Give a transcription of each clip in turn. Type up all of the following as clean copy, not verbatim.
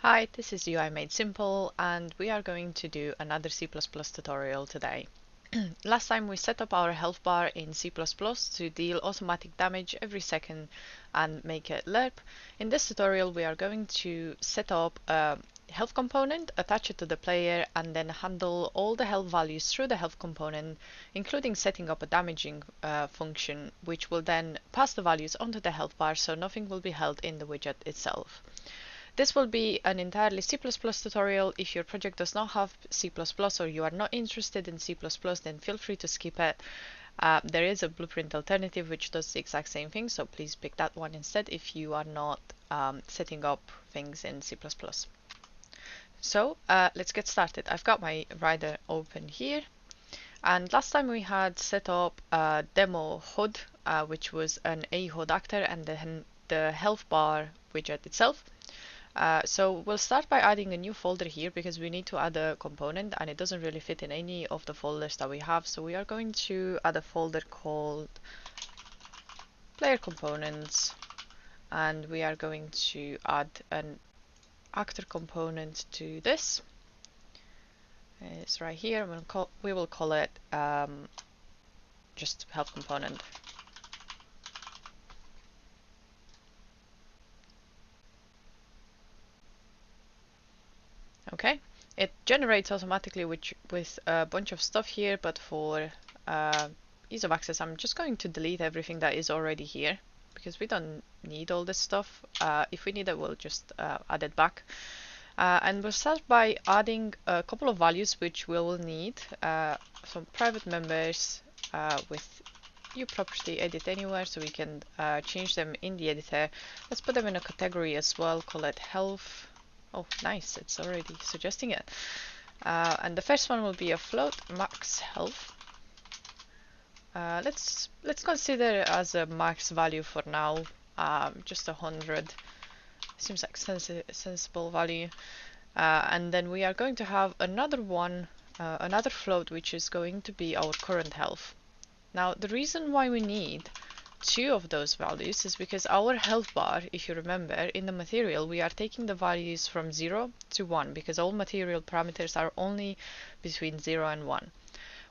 Hi, this is UI Made Simple, and we are going to do another C++ tutorial today. Last time we set up our health bar in C++ to deal automatic damage every second and make it lerp. In this tutorial we are going to set up a health component, attach it to the player, and then handle all the health values through the health component, including setting up a damaging function, which will then pass the values onto the health bar so nothing will be held in the widget itself. This will be an entirely C++ tutorial. If your project does not have C++ or you are not interested in C++, then feel free to skip it. There is a blueprint alternative which does the exact same thing, so please pick that one instead if you are not setting up things in C++. So let's get started. I've got my Rider open here, and last time we had set up a demo HUD, which was an A HUD actor and then the health bar widget itself. So we'll start by adding a new folder here because we need to add a component and it doesn't really fit in any of the folders that we have. So we are going to add a folder called player components, and we are going to add an actor component to this. It's right here. We will call it just health component. Okay, it generates automatically with a bunch of stuff here, but for ease of access, I'm just going to delete everything that is already here because we don't need all this stuff. If we need it, we'll just add it back. And we'll start by adding a couple of values which we will need. Some private members with uProperty edit anywhere, so we can change them in the editor. Let's put them in a category as well, call it health. Oh, nice, it's already suggesting it. And the first one will be a float max health. Let's consider it as a max value for now, just 100. Seems like sensible value. And then we are going to have another one, another float, which is going to be our current health. Now, the reason why we need two of those values is because our health bar, if you remember, in the material we are taking the values from 0 to 1 because all material parameters are only between 0 and 1.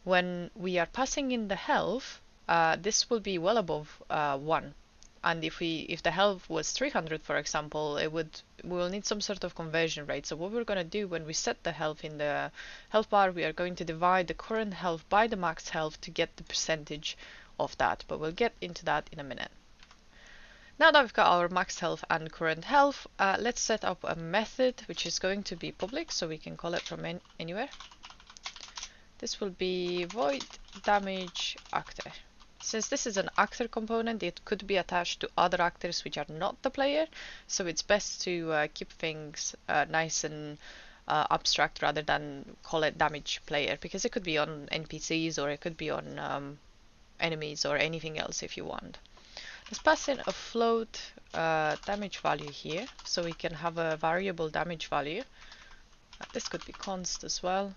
When we are passing in the health, this will be well above 1. And if the health was 300, for example, we will need some sort of conversion rate. So what we're going to do when we set the health in the health bar, we are going to divide the current health by the max health to get the percentage of that, but we'll get into that in a minute. Now that we've got our max health and current health, let's set up a method which is going to be public, so we can call it from anywhere. This will be void damage actor. Since this is an actor component, it could be attached to other actors which are not the player, so it's best to keep things nice and abstract rather than call it damage player, because it could be on NPCs or it could be on enemies or anything else if you want. Let's pass in a float damage value here, so we can have a variable damage value. This could be const as well.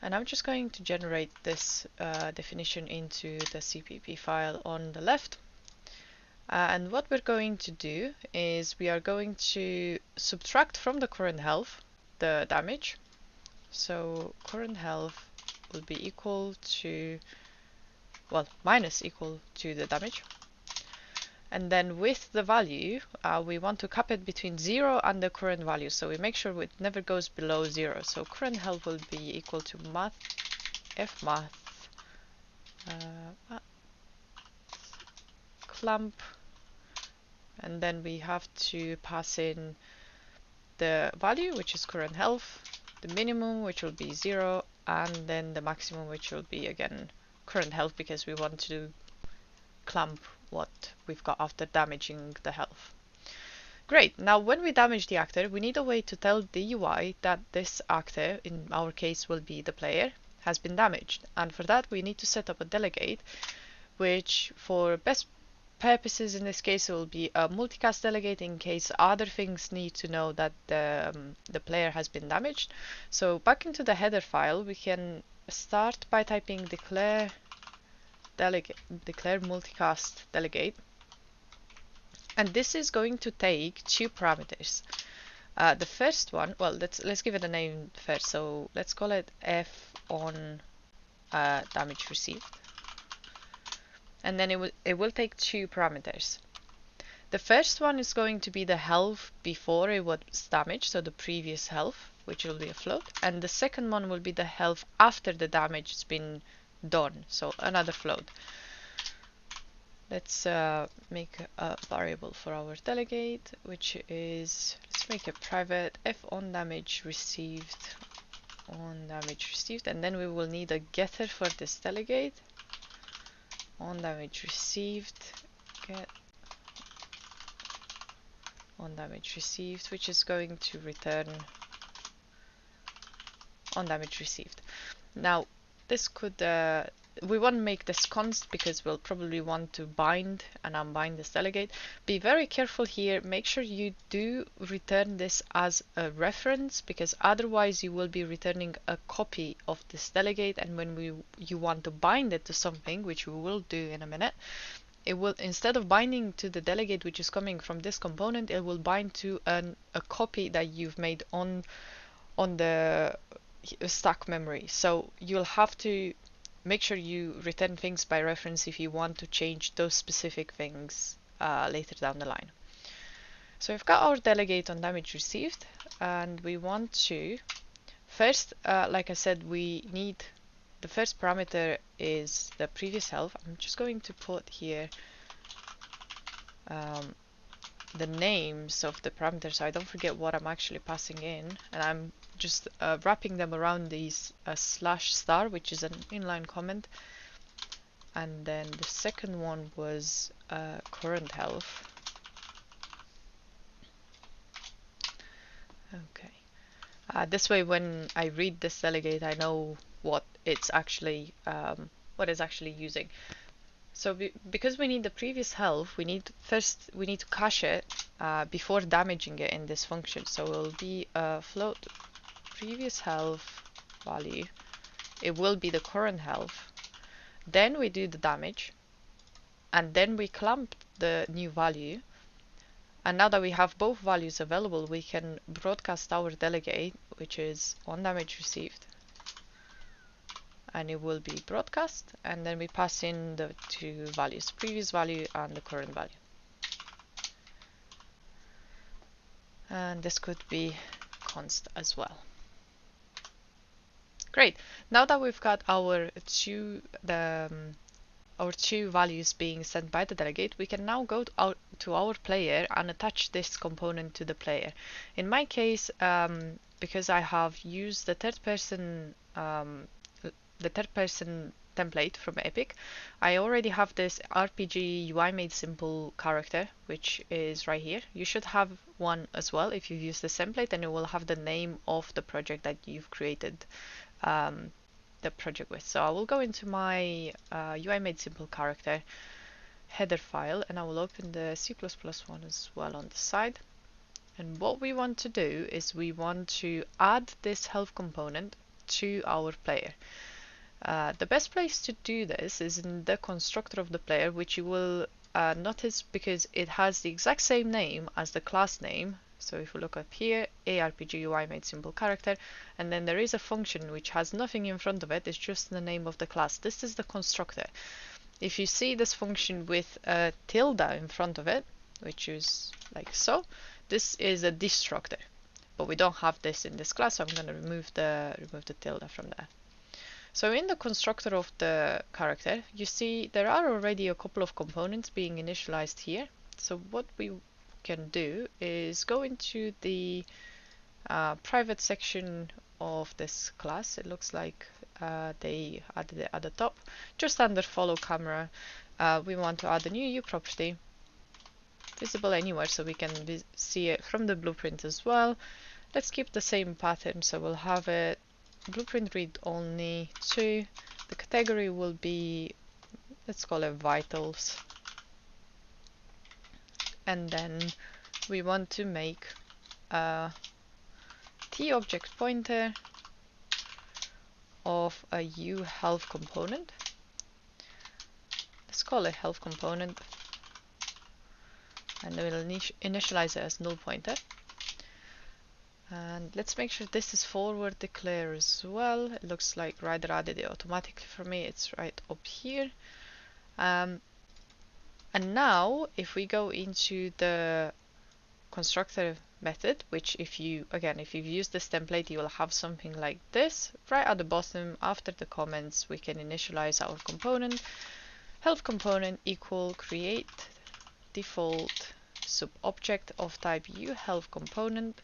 And I'm just going to generate this definition into the CPP file on the left. And what we're going to do is we are going to subtract from the current health the damage. So current health will be equal to, well, minus equal to the damage. And then with the value, we want to cap it between 0 and the current value. So we make sure it never goes below 0. So current health will be equal to fmath clamp. And then we have to pass in the value, which is current health, the minimum, which will be 0, and then the maximum, which will be again current health, because we want to clamp what we've got after damaging the health. Great, now when we damage the actor, we need a way to tell the UI that this actor, in our case will be the player, has been damaged. And for that we need to set up a delegate, which for best purposes in this case it will be a multicast delegate in case other things need to know that the player has been damaged. So back into the header file, we can start by typing declare multicast delegate, And this is going to take two parameters. The first one, well, let's give it a name first. So let's call it f on damage received, and then it will take two parameters. The first one is going to be the health before it was damaged, so the previous health, which will be a float, and the second one will be the health after the damage has been done, so another float. Let's make a variable for our delegate, which is, let's make it private, f on damage received, and then we will need a getter for this delegate, on damage received, get on damage received, which is going to return on damage received. Now, this could, we won't make this const because we'll probably want to bind and unbind this delegate. Be very careful here, make sure you do return this as a reference, because otherwise you will be returning a copy of this delegate, and when you want to bind it to something, which we will do in a minute, it will, instead of binding to the delegate which is coming from this component, it will bind to a copy that you've made on the stack memory. So you'll have to make sure you return things by reference if you want to change those specific things later down the line. So we've got our delegate on damage received, and we want to first, like I said, we need the first parameter is the previous health. I'm just going to put here the names of the parameters so I don't forget what I'm actually passing in, and I'm just wrapping them around these /star, which is an inline comment, and then the second one was current health. Okay, this way when I read this delegate I know what it's actually using. So because we need the previous health, we need to cache it before damaging it in this function. So it will be a float previous health value. It will be the current health. Then we do the damage, and then we clamp the new value. And now that we have both values available, we can broadcast our delegate, which is on damage received, and it will be broadcast, and then we pass in the two values, previous value and the current value. And this could be const as well. Great. Now that we've got our two values being sent by the delegate, we can now go to our player and attach this component to the player. In my case, because I have used the third person template from Epic, I already have this RPG UI made simple character, which is right here. You should have one as well if you use this template, and it will have the name of the project that you've created the project with. So I will go into my UI made simple character header file, and I will open the C++ one as well on the side. And what we want to do is we want to add this health component to our player. The best place to do this is in the constructor of the player, which you will notice because it has the exact same name as the class name. So if we look up here, ARPG UI made simple character, and then there is a function which has nothing in front of it, it's just the name of the class. This is the constructor. If you see this function with a tilde in front of it, which is like so, this is a destructor. But we don't have this in this class, so I'm going to remove the tilde from there. So in the constructor of the character, you see there are already a couple of components being initialized here. So what we can do is go into the private section of this class. It looks like they added it at the top, just under follow camera. We want to add a new U property, visible anywhere, so we can see it from the blueprint as well. Let's keep the same pattern, so we'll have it blueprint read only 2. The category will be, let's call it vitals, and then we want to make a T object pointer of a U health component. Let's call it health component, and we'll initialize it as null pointer. And let's make sure this is forward declare as well. It looks like Rider added it automatically for me. It's right up here. And now if we go into the constructor method, which if you've used this template, you will have something like this. Right at the bottom, after the comments, we can initialize our component. Health component equal create default sub-object of type health component.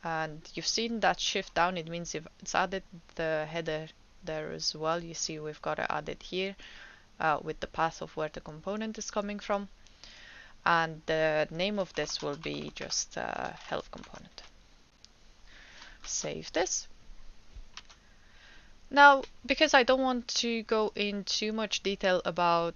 And you've seen that shift down, it means it's added the header there as well. You see we've got it added here with the path of where the component is coming from. And the name of this will be just health component. Save this. Now, because I don't want to go in too much detail about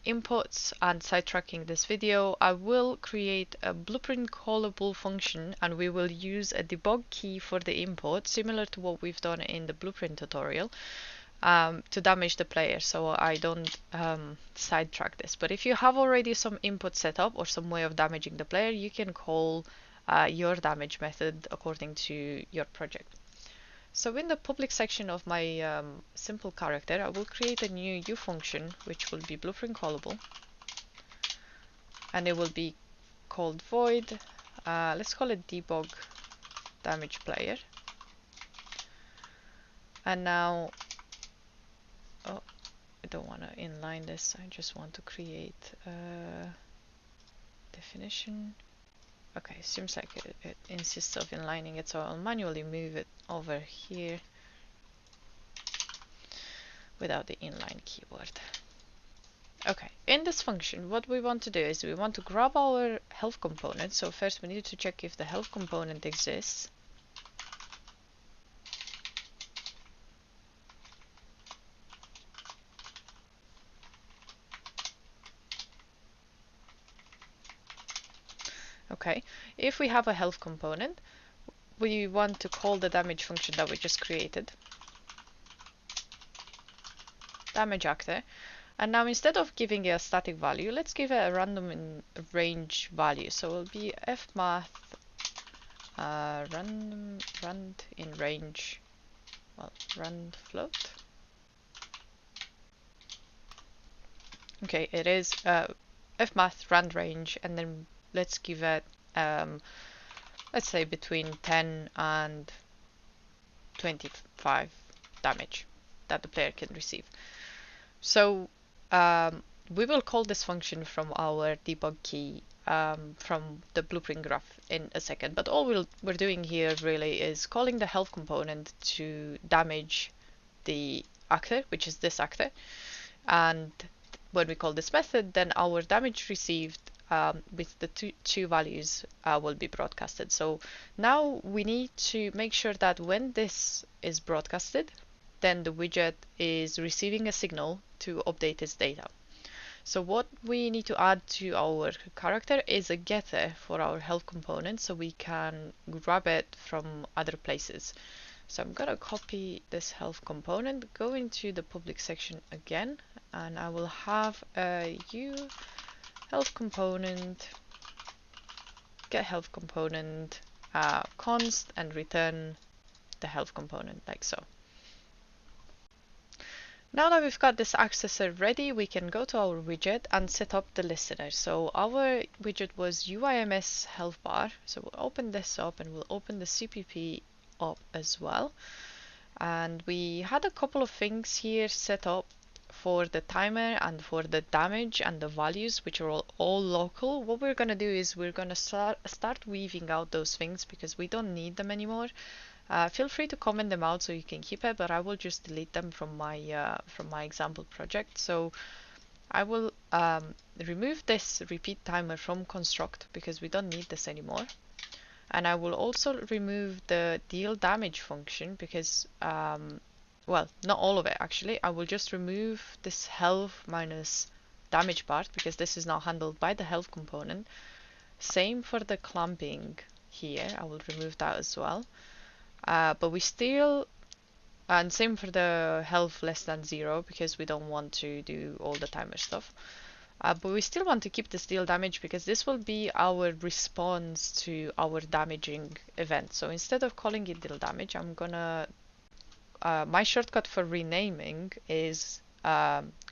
inputs and sidetracking this video, I will create a blueprint callable function, and we will use a debug key for the input, similar to what we've done in the blueprint tutorial, to damage the player, so I don't sidetrack this. But if you have already some input set up or some way of damaging the player, you can call your damage method according to your project. So in the public section of my simple character, I will create a new U function, which will be blueprint callable, and it will be called void. Let's call it debug damage player. And now, oh, I don't want to inline this. I just want to create a definition. Okay, seems like it insists of inlining it, so I'll manually move it over here without the inline keyword. Okay, in this function, what we want to do is we want to grab our health component. So first we need to check if the health component exists. Okay, if we have a health component, we want to call the damage function that we just created, damage actor. And now instead of giving it a static value, let's give it a random in range value. So it will be fmath rand in range, well, rand float. Okay, it is fmath rand range, and then let's give it let's say between 10 and 25 damage that the player can receive. So we will call this function from our debug key from the blueprint graph in a second, but all we're doing here really is calling the health component to damage the actor, which is this actor. And when we call this method, then our damage received with the two values will be broadcasted. So now we need to make sure that when this is broadcasted, then the widget is receiving a signal to update its data. So what we need to add to our character is a getter for our health component, so we can grab it from other places. So I'm gonna copy this health component, go into the public section again, and I will have a U health component, get health component, const, and return the health component like so. Now that we've got this accessor ready, we can go to our widget and set up the listener. So our widget was UIMS health bar. So we'll open this up and we'll open the CPP up as well. And we had a couple of things here set up for the timer and for the damage and the values, which are all local. What we're going to do is we're going to start weaving out those things because we don't need them anymore. Feel free to comment them out so you can keep it, but I will just delete them from my example project. So I will remove this repeat timer from construct because we don't need this anymore. And I will also remove the deal damage function because, well, not all of it actually. I will just remove this health minus damage part because this is now handled by the health component. Same for the clamping here. I will remove that as well. But we still, and same for the health less than 0 because we don't want to do all the timer stuff. But we still want to keep this deal damage because this will be our response to our damaging event. So instead of calling it deal damage, I'm gonna my shortcut for renaming is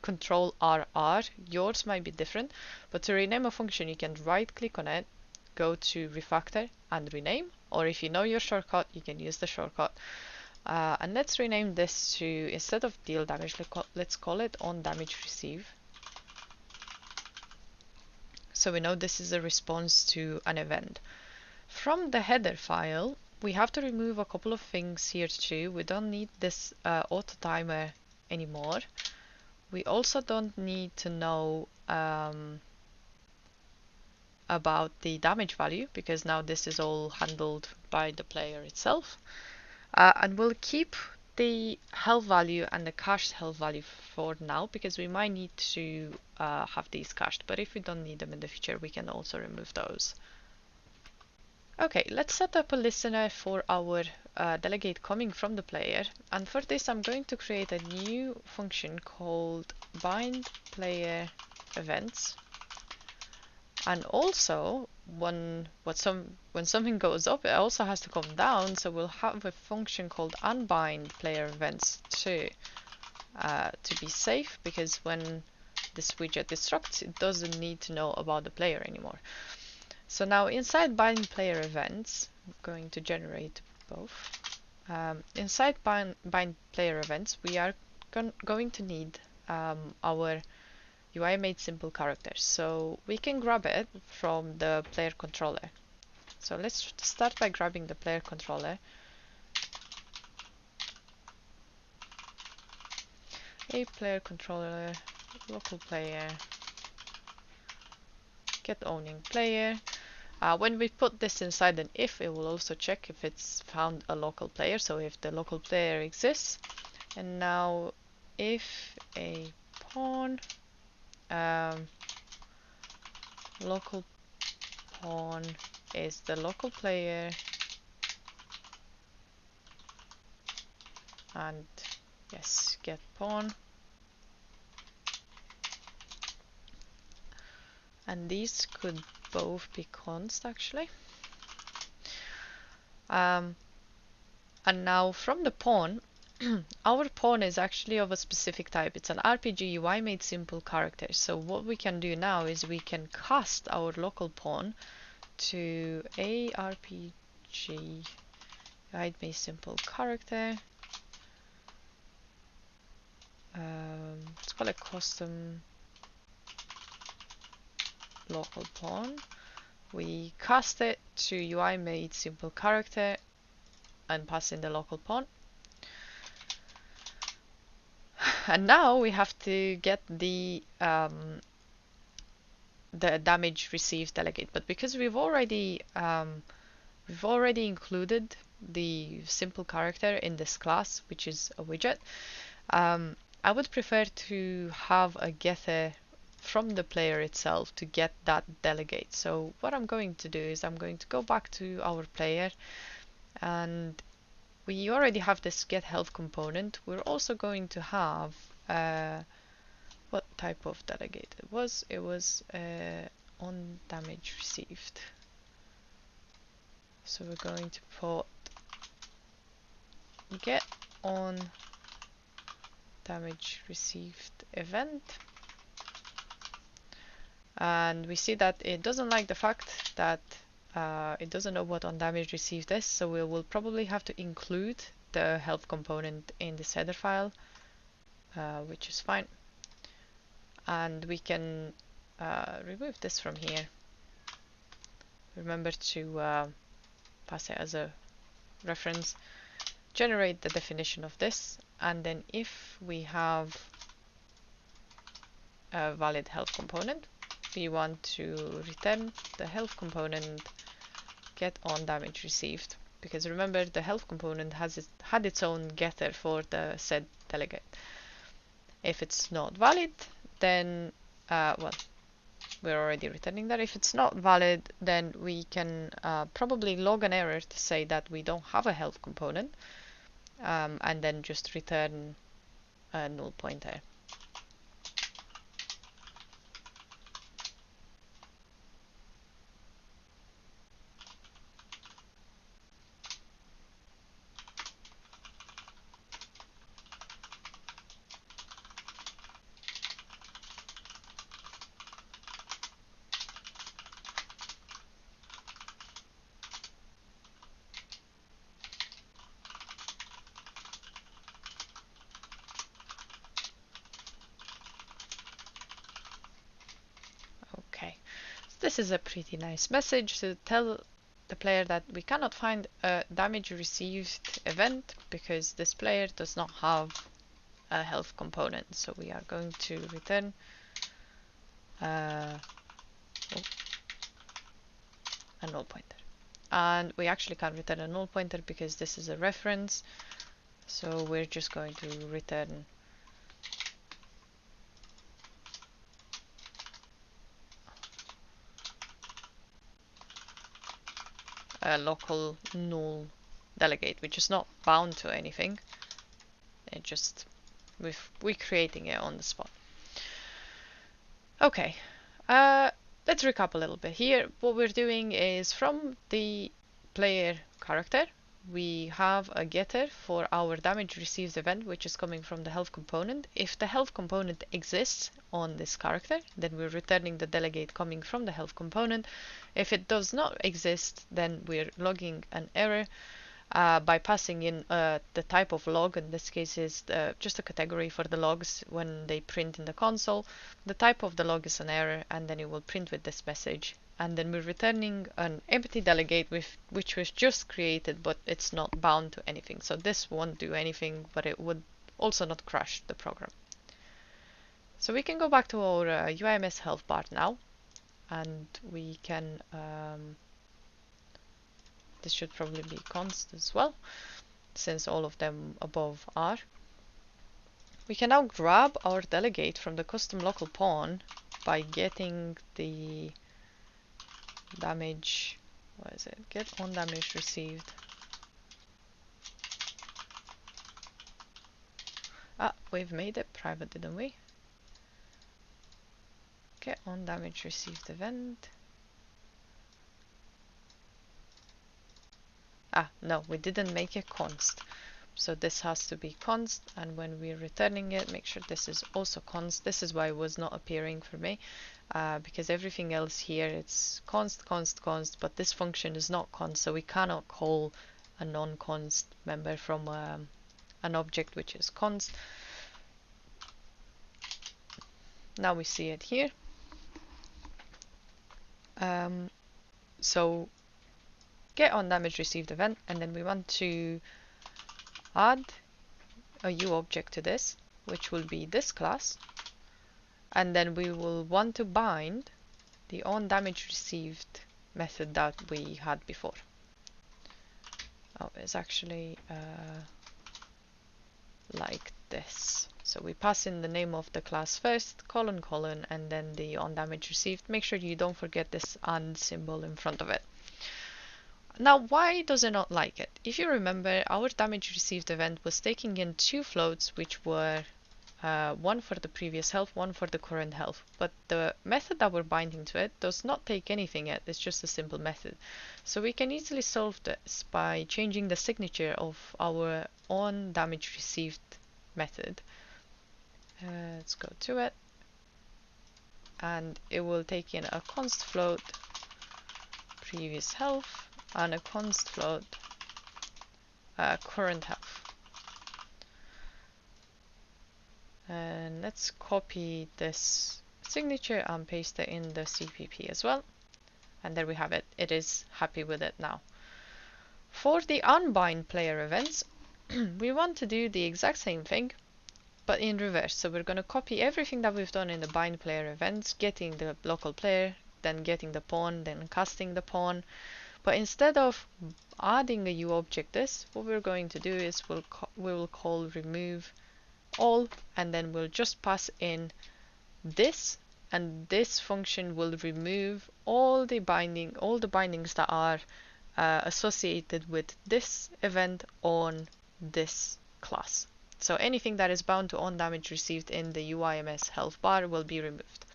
Control RR. Yours might be different, but to rename a function, you can right click on it, go to refactor and rename, or if you know your shortcut, you can use the shortcut. And let's rename this to, instead of deal damage, let's call it on damage receive. So we know this is a response to an event. From the header file, we have to remove a couple of things here too. We don't need this auto timer anymore. We also don't need to know about the damage value because now this is all handled by the player itself. And we'll keep the health value and the cached health value for now because we might need to have these cached, but if we don't need them in the future, we can also remove those. Okay, let's set up a listener for our delegate coming from the player, and for this I'm going to create a new function called bind player events. And also, when something goes up, it also has to come down. So we'll have a function called unbind player events too, to be safe, because when this widget destructs, it doesn't need to know about the player anymore. So now inside bind player events, I'm going to generate both. Inside bind player events, we are going to need our UI made simple characters, so we can grab it from the player controller. So let's start by grabbing the player controller. A player controller, local player, get owning player. When we put this inside an if, it will also check if it's found a local player, so if the local player exists. And now if a pawn local pawn is the local player and yes, get pawn, and these could both be const actually. And now from the pawn, our pawn is actually of a specific type. It's an RPG UI made simple character. So what we can do now is we can cast our local pawn to a RPG UI made simple character. Let's call it custom local pawn. We cast it to UI made simple character and pass in the local pawn. And now we have to get the damage received delegate, but because we've already included the simple character in this class, which is a widget, I would prefer to have a getter from the player itself to get that delegate. So what I'm going to do is I'm going to go back to our player, and we already have this get health component. We're also going to have what type of delegate it was? It was on damage received. So we're going to put get on damage received event, and we see that it doesn't like the fact that it doesn't know what on damage received is, so we will probably have to include the health component in this header file, which is fine. And we can remove this from here. Remember to pass it as a reference, generate the definition of this, and then if we have a valid health component, we want to return the health component get on damage received, because remember the health component had its own getter for the said delegate. If it's not valid, then well, we're already returning that. If it's not valid, then we can probably log an error to say that we don't have a health component, and then just return a null pointer. This is a pretty nice message to tell the player that we cannot find a damage received event because this player does not have a health component. So we are going to return a null pointer. And we actually can't return a null pointer because this is a reference. So we're just going to return a local null delegate, which is not bound to anything. It just we're creating it on the spot. Okay, let's recap a little bit here. What we're doing is from the player character, we have a getter for our damage received event, which is coming from the health component. If the health component exists on this character, then we're returning the delegate coming from the health component. If it does not exist, then we're logging an error by passing in the type of log. In this case is just a category for the logs when they print in the console. The type of the log is an error, and then it will print with this message. And then we're returning an empty delegate which was just created, but it's not bound to anything. So this won't do anything, but it would also not crash the program. So we can go back to our UIMS health bar now, and we can this should probably be const as well, since all of them above are. We can now grab our delegate from the custom local pawn by getting the damage, what is it? Get on damage received. Ah, we've made it private, didn't we? Get on damage received event. Ah, no, we didn't make it const. So this has to be const, and when we're returning it, make sure this is also const. This is why it was not appearing for me, because everything else here it's const, const, const, but this function is not const, so we cannot call a non-const member from an object which is const. Now we see it here. So get on damage received event, and then we want to add a U object to this, which will be this class, and then we will want to bind the on damage received method that we had before. Oh, it's actually like this. So we pass in the name of the class first, colon, colon, and then the on damage received. Make sure you don't forget this and symbol in front of it. Now, why does it not like it? If you remember, our damage received event was taking in two floats, which were one for the previous health, one for the current health. But the method that we're binding to it does not take anything yet. It's just a simple method. So we can easily solve this by changing the signature of our on damage received method. Let's go to it. And it will take in a const float previous health and a const float current health. And let's copy this signature and paste it in the CPP as well. And there we have it. It is happy with it now. For the unbind player events, we want to do the exact same thing, but in reverse. So we're going to copy everything that we've done in the bind player events, getting the local player, then getting the pawn, then casting the pawn. But instead of adding a U object this, what we're going to do is we will call remove all, and then we'll just pass in this, and this function will remove all the bindings that are associated with this event on this class. So anything that is bound to on damage received in the UIMS health bar will be removed.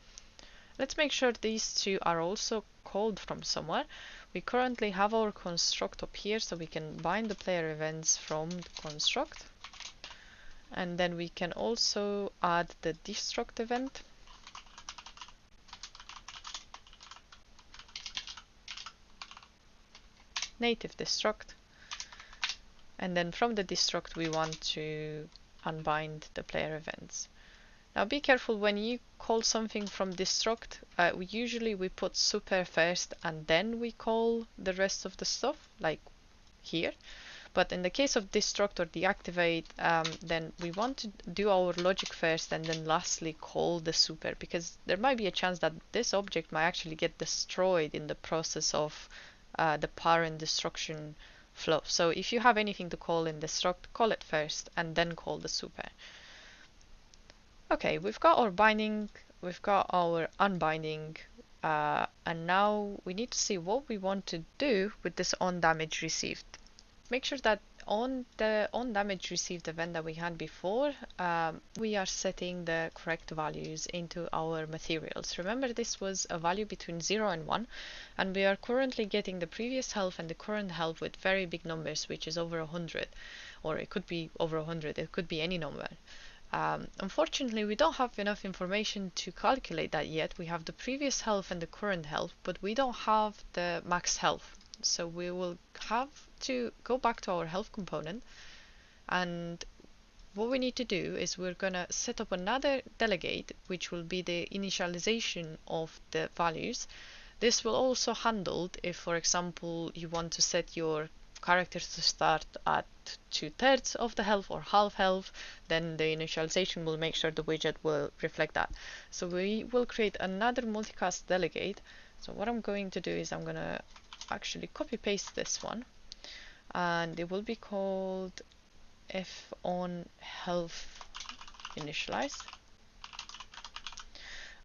Let's make sure these two are also called from somewhere. We currently have our construct up here, so we can bind the player events from the construct. And then we can also add the destruct event. Native destruct. And then from the destruct we want to unbind the player events. Now be careful when you call something from destruct. We put super first and then we call the rest of the stuff, like here. But in the case of destruct or deactivate, then we want to do our logic first and then lastly call the super, because there might be a chance that this object might actually get destroyed in the process of the parent destruction flow. So if you have anything to call in destruct, call it first and then call the super. Okay, we've got our binding, we've got our unbinding, and now we need to see what we want to do with this on damage received. Make sure that on the on damage received event that we had before, we are setting the correct values into our materials. Remember, this was a value between 0 and 1, and we are currently getting the previous health and the current health with very big numbers, which is over 100, or it could be over 100, it could be any number. Unfortunately, we don't have enough information to calculate that yet. We have the previous health and the current health, but we don't have the max health. So we will have to go back to our health component, and what we need to do is we're gonna set up another delegate, which will be the initialization of the values. This will also handle if, for example, you want to set your characters to start at 2/3 of the health or half health, then the initialization will make sure the widget will reflect that. So we will create another multicast delegate. So what I'm going to do is I'm gonna actually copy paste this one, and it will be called f on health initialized.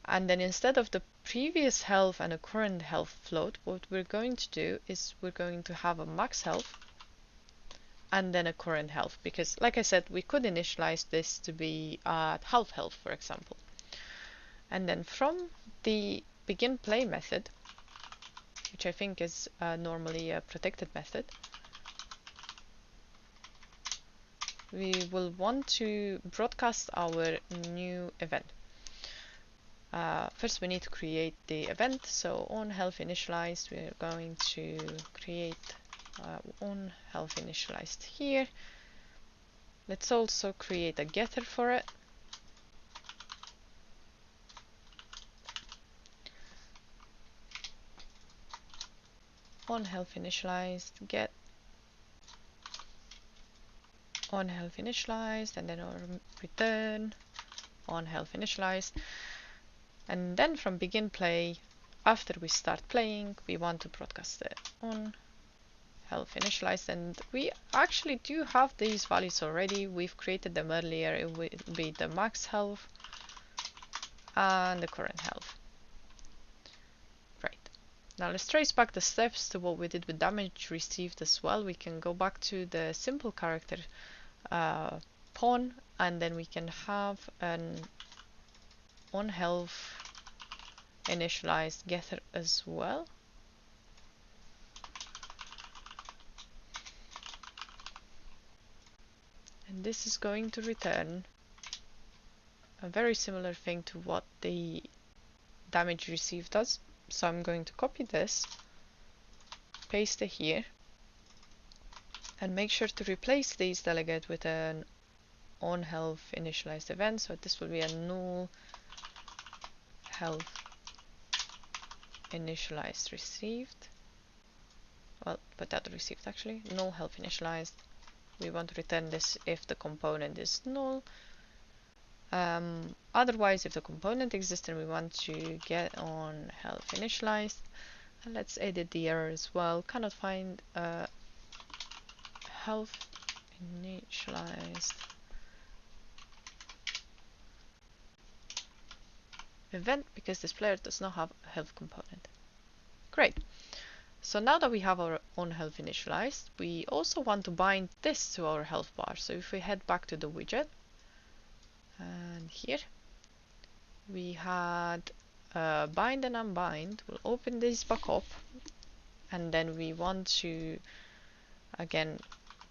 And then instead of the previous health and a current health float, what we're going to do is we're going to have a max health and then a current health, because like I said, we could initialize this to be at half health, for example. And then from the begin play method, which I think is normally a protected method, we will want to broadcast our new event. First we need to create the event, so on health initialized we're going to create on health initialized here. Let's also create a getter for it. On health initialized get on health initialized, and then our return on health initialized. And then from begin play, after we start playing, we want to broadcast it on health initialized, and we actually do have these values already. We've created them earlier. It will be the max health and the current health. Right. Now let's trace back the steps to what we did with damage received as well. We can go back to the simple character pawn, and then we can have an on health initialized getter as well. And this is going to return a very similar thing to what the damage received does. So I'm going to copy this, paste it here, and make sure to replace these delegate with an on health initialized event. So this will be a null health initialized received. Well, but that received actually. Null health initialized. We want to return this if the component is null. Otherwise, if the component exists, then we want to get on health initialized. And let's edit the error as well. Cannot find health initialized event because this player does not have a health component. Great. So now that we have our own health initialized, we also want to bind this to our health bar. So if we head back to the widget, and here we had bind and unbind. We'll open this back up, and then we want to again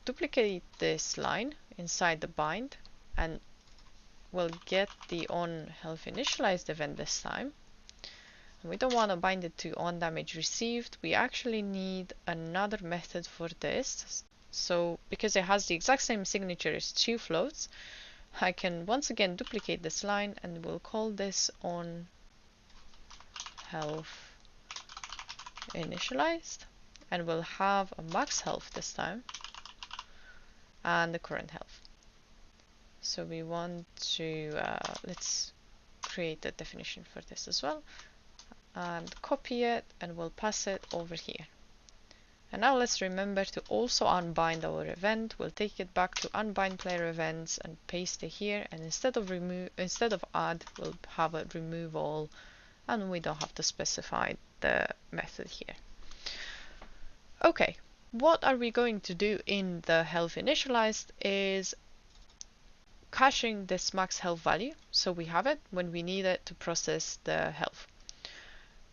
duplicate this line inside the bind, and we'll get the on health initialized event this time. We don't want to bind it to on damage received. We actually need another method for this. So because it has the exact same signature as two floats, I can once again duplicate this line and we'll call this on health initialized, and we'll have a max health this time and the current health. So we want to let's create a definition for this as well and copy it, and we'll pass it over here. And now let's remember to also unbind our event. We'll take it back to unbind player events and paste it here, and instead of add, we'll have a remove all, and we don't have to specify the method here. Okay, what are we going to do in the health initialized is caching this max health value, so we have it when we need it to process the health.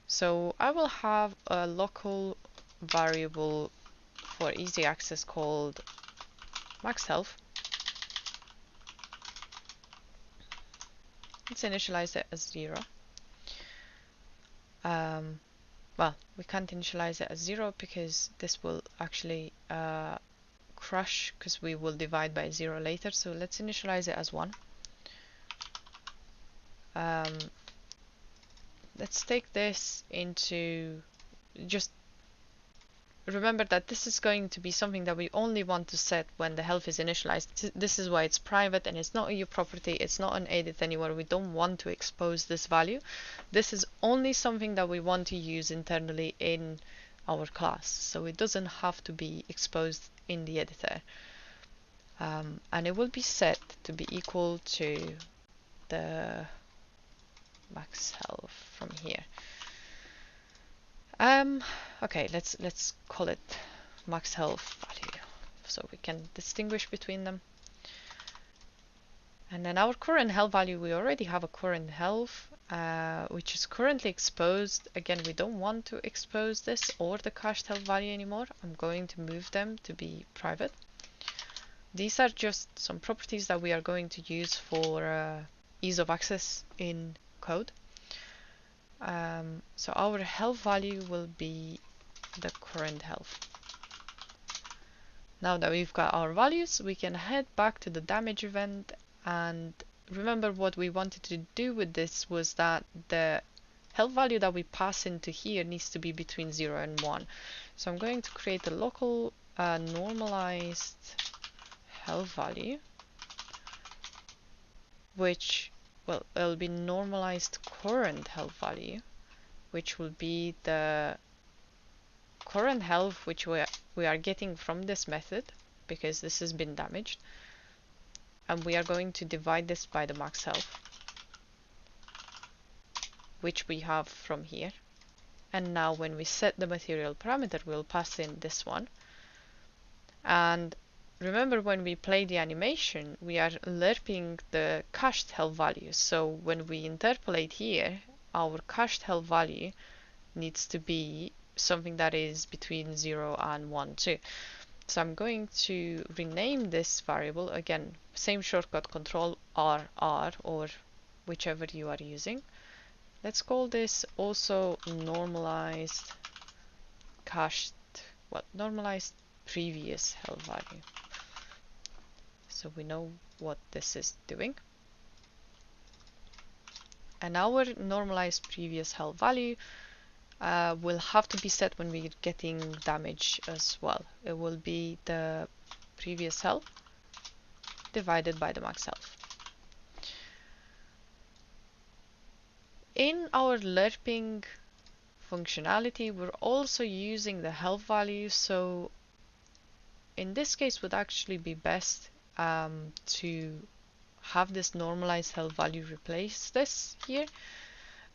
So I will have a local variable for easy access called max health. Let's initialize it as 0. Well, we can't initialize it as 0 because this will actually crush, because we will divide by 0 later. So let's initialize it as 1. Let's take this into, just remember that this is going to be something that we only want to set when the health is initialized. This is why it's private and it's not a EU property, it's not an edit anywhere. We don't want to expose this value. This is only something that we want to use internally in our class, so it doesn't have to be exposed in the editor. And it will be set to be equal to the max health from here. Okay, let's call it max health value so we can distinguish between them. And then our current health value, we already have a current health which is currently exposed. Again, we don't want to expose this or the cached health value anymore. I'm going to move them to be private. These are just some properties that we are going to use for ease of access in code. So our health value will be the current health. Now that we've got our values, we can head back to the damage event, and remember what we wanted to do with this was that the health value that we pass into here needs to be between 0 and 1. So I'm going to create a local normalized health value, which, well, it'll be normalized current health value, which will be the current health which we are getting from this method because this has been damaged, and we are going to divide this by the max health, which we have from here. And now when we set the material parameter, we'll pass in this one. And remember, when we play the animation, we are lerping the cached health value. So when we interpolate here, our cached health value needs to be something that is between 0 and 1 too. So I'm going to rename this variable, again, same shortcut, Control R or whichever you are using. Let's call this also normalized cached, normalized previous health value. So we know what this is doing. And our normalized previous health value will have to be set when we're getting damage as well. It will be the previous health divided by the max health. In our lerping functionality, we're also using the health value, so in this case would actually be best to have this normalized health value replace this here,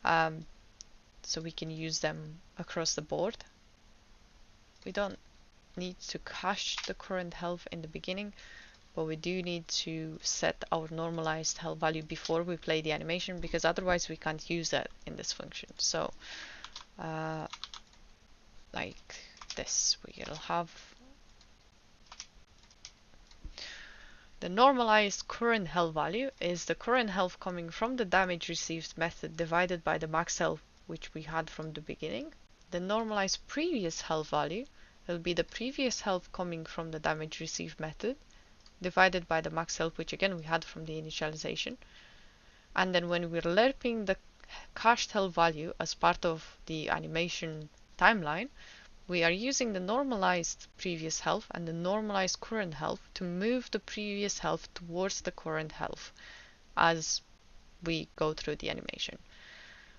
so we can use them across the board. We don't need to cache the current health in the beginning, but we do need to set our normalized health value before we play the animation, because otherwise we can't use that in this function. So like this, we'll have the normalized current health value is the current health coming from the damage received method divided by the max health which we had from the beginning. The normalized previous health value will be the previous health coming from the damage received method divided by the max health, which again we had from the initialization. And then when we're lerping the cached health value as part of the animation timeline, we are using the normalized previous health and the normalized current health to move the previous health towards the current health as we go through the animation.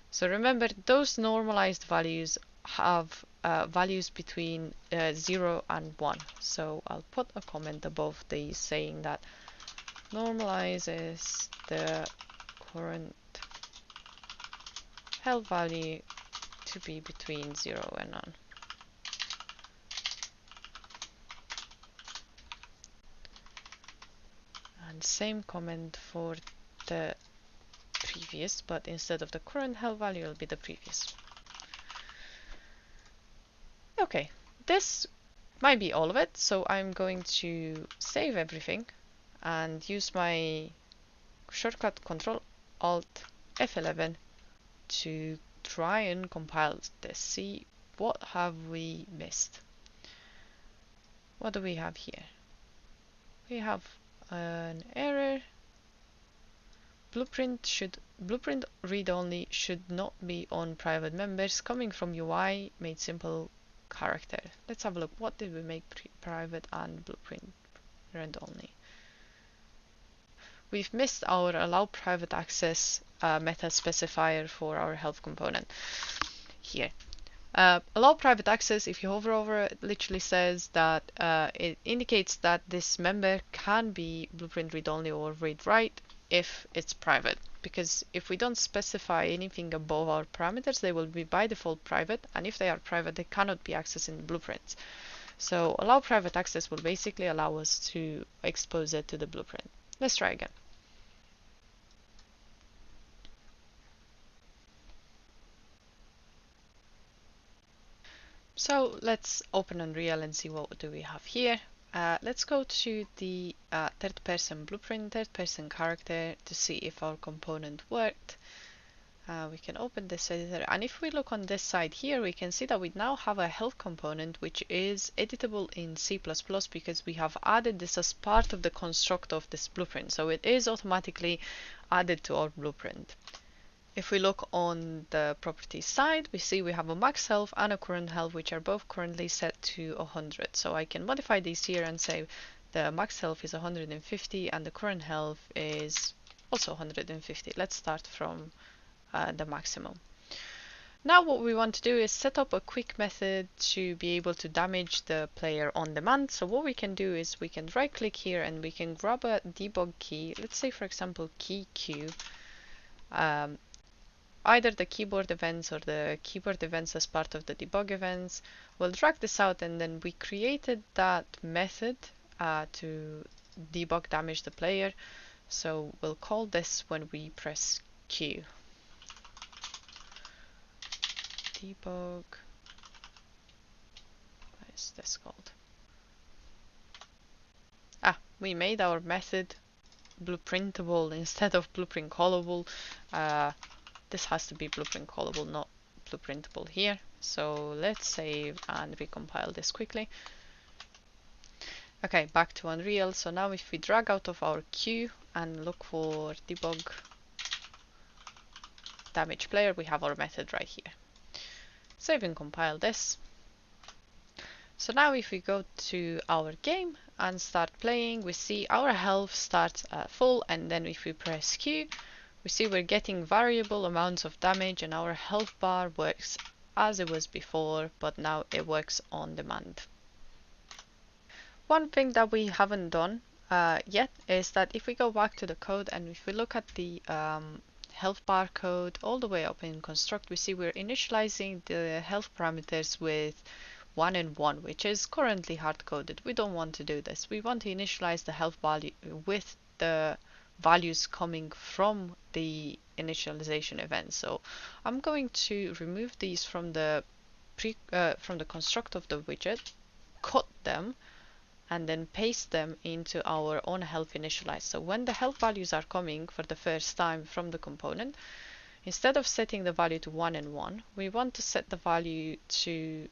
So remember, those normalized values have values between 0 and 1. So I'll put a comment above these saying that normalizes the current health value to be between 0 and 1. And same comment for the previous, but instead of the current health value, it'll be the previous. Okay, this might be all of it, so I'm going to save everything and use my shortcut Control Alt F11 to try and compile this. See what have we missed. What do we have here? We have an error. Blueprint read-only should not be on private members coming from UI made simple character. Let's have a look. What did we make private and blueprint read-only? We've missed our allow private access method specifier for our health component here. Allow private access, if you hover over it, literally says that it indicates that this member can be blueprint read-only or read-write if it's private. Because if we don't specify anything above our parameters, they will be by default private, and if they are private, they cannot be accessed in blueprints. So allow private access will basically allow us to expose it to the blueprint. Let's try again. So let's open Unreal and see what do we have here. Let's go to the third person blueprint, third person character to see if our component worked. We can open this editor, and if we look on this side here, we can see that we now have a health component which is editable in C++ because we have added this as part of the construct of this blueprint. So it is automatically added to our blueprint. If we look on the properties side, we see we have a max health and a current health, which are both currently set to 100. So I can modify these here and say the max health is 150 and the current health is also 150. Let's start from the maximum. Now what we want to do is set up a quick method to be able to damage the player on demand. So what we can do is we can right click here and we can grab a debug key. Let's say, for example, key Q. Either the keyboard events or the keyboard events as part of the debug events. We'll drag this out, and then we created that method to debug damage the player. So we'll call this when we press Q. Debug. What is this called? We made our method blueprintable instead of blueprint callable. This has to be blueprint callable, not blueprintable here. So let's save and recompile this quickly. Okay, back to Unreal. So now if we drag out of our queue and look for debug damage player, we have our method right here. Save and compile this. So now if we go to our game and start playing, we see our health starts at full, and then if we press Q, we see we're getting variable amounts of damage and our health bar works as it was before, but now it works on demand. One thing that we haven't done yet is that if we go back to the code and if we look at the health bar code all the way up in construct, we see we're initializing the health parameters with 1 and 1, which is currently hard-coded. We don't want to do this. We want to initialize the health value with the values coming from the initialization event. So I'm going to remove these from the construct of the widget, cut them, and then paste them into our own health initialize. So when the health values are coming for the first time from the component, instead of setting the value to 1 and 1, we want to set the value to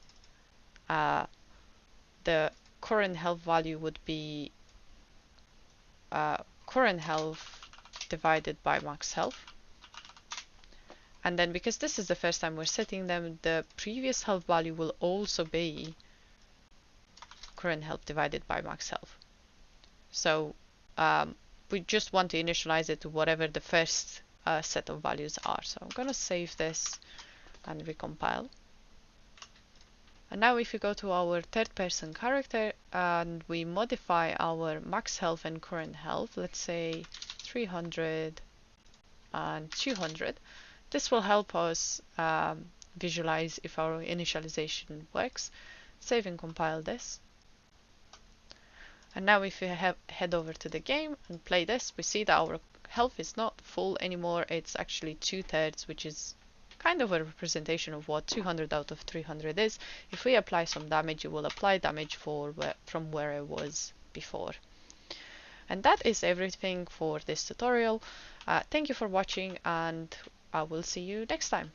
the current health value would be current health divided by max health. And then because this is the first time we're setting them, the previous health value will also be current health divided by max health. So we just want to initialize it to whatever the first set of values are. So I'm going to save this and recompile. And now if we go to our third person character and we modify our max health and current health, let's say 300 and 200, this will help us visualize if our initialization works. Save and compile this. And now if we head over to the game and play this, we see that our health is not full anymore. It's actually 2/3, which is kind of a representation of what 200 out of 300 is. If we apply some damage, it will apply damage from where it was before. And that is everything for this tutorial. Thank you for watching, and I will see you next time.